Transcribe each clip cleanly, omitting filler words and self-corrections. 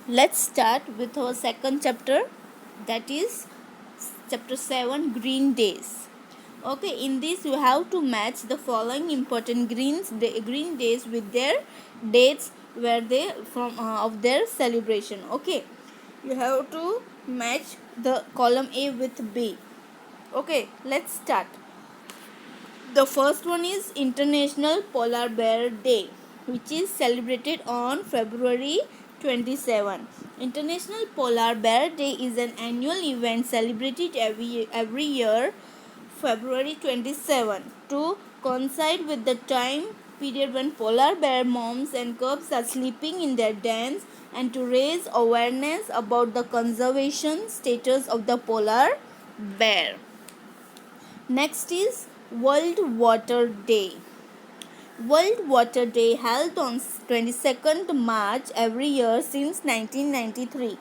Let's start with our second chapter, that is chapter 7, Green Days. Okay, in this you have to match the following important green days with their dates where they from of their celebration. Okay, you have to match the column A with B. Okay, let's start. The first one is International Polar Bear Day, which is celebrated on February 27. International Polar Bear Day is an annual event celebrated every year, February 27, to coincide with the time period when polar bear moms and cubs are sleeping in their dens and to raise awareness about the conservation status of the polar bear. Next is World Water Day. World Water Day held on 22nd March every year since 1993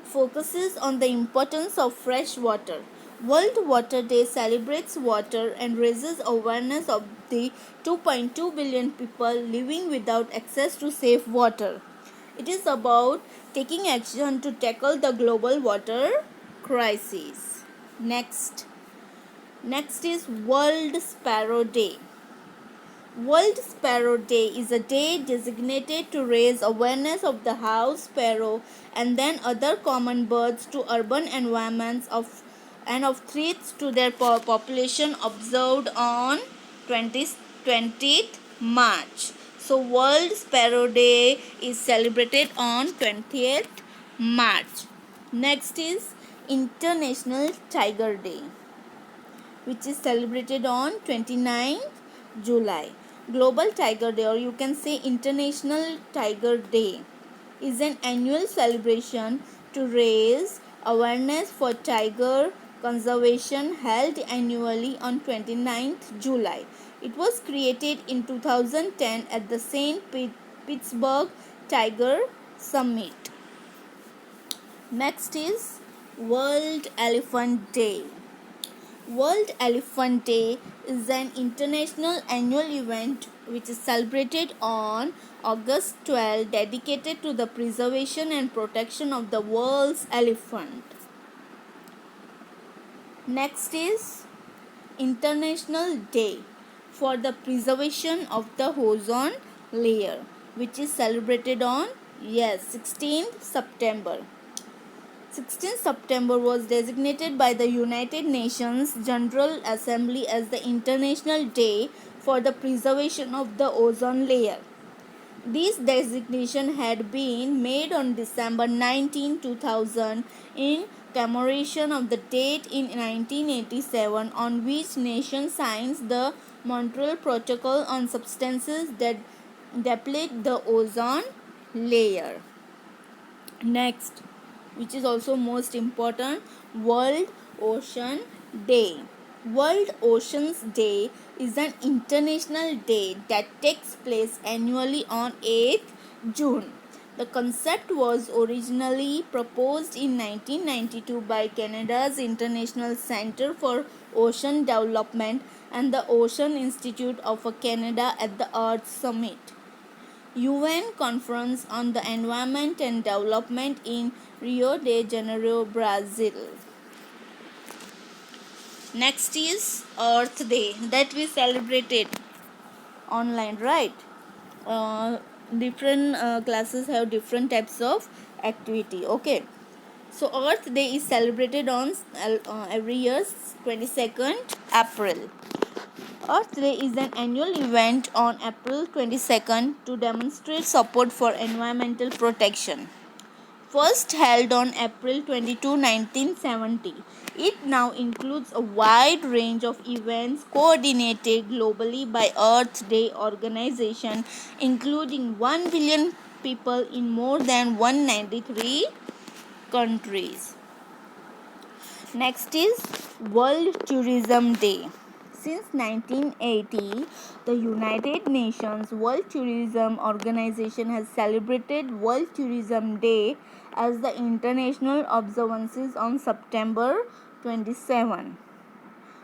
focuses on the importance of fresh water. World Water Day celebrates water and raises awareness of the 2.2 billion people living without access to safe water. It is about taking action to tackle the global water crisis. Next is World Sparrow Day. World Sparrow Day is a day designated to raise awareness of the house sparrow and then other common birds to urban environments and of threats to their population observed on 20th March. So World Sparrow Day is celebrated on 20th March. Next is International Tiger Day, which is celebrated on 29th July. Global Tiger Day, or you can say International Tiger Day, is an annual celebration to raise awareness for tiger conservation held annually on 29th July. It was created in 2010 at the St. Petersburg Tiger Summit. Next is World Elephant Day. World Elephant Day is an international annual event which is celebrated on August 12 dedicated to the preservation and protection of the world's elephant. Next is International Day for the preservation of the ozone layer, which is celebrated on 16th September. 16th September was designated by the United Nations General Assembly as the International Day for the Preservation of the Ozone Layer. This designation had been made on December 19, 2000 in commemoration of the date in 1987 on which nation signs the Montreal Protocol on substances that deplete the ozone layer. Next, which is also most important, World Ocean Day. World Oceans Day is an international day that takes place annually on 8th June. The concept was originally proposed in 1992 by Canada's International Centre for Ocean Development and the Ocean Institute of Canada at the Earth Summit UN Conference on the Environment and Development in Rio de Janeiro, Brazil. Next is Earth Day that we celebrated online, right? Different classes have different types of activity. Okay, so Earth Day is celebrated on every year 22nd April. Earth Day is an annual event on April 22nd to demonstrate support for environmental protection. First held on April 22, 1970, it now includes a wide range of events coordinated globally by Earth Day organization, including 1 billion people in more than 193 countries. Next is World Tourism Day. Since 1980, the United Nations World Tourism Organization has celebrated World Tourism Day as the international observances on September 27.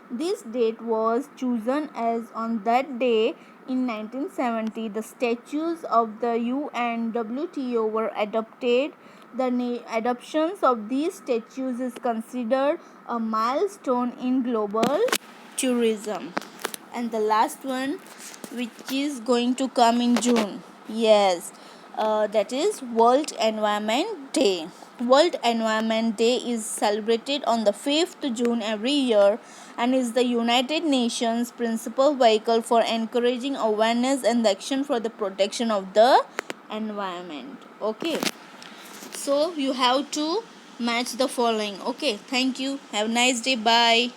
This date was chosen as on that day in 1970, the statutes of the UN WTO were adopted. The adoptions of these statutes is considered a milestone in global tourism. And the last one, which is going to come in June, yes, that is World Environment Day. World Environment Day is celebrated on the 5th June every year and is the United Nations principal vehicle for encouraging awareness and action for the protection of the environment. Okay, so you have to match the following. Okay, thank you, have a nice day, bye.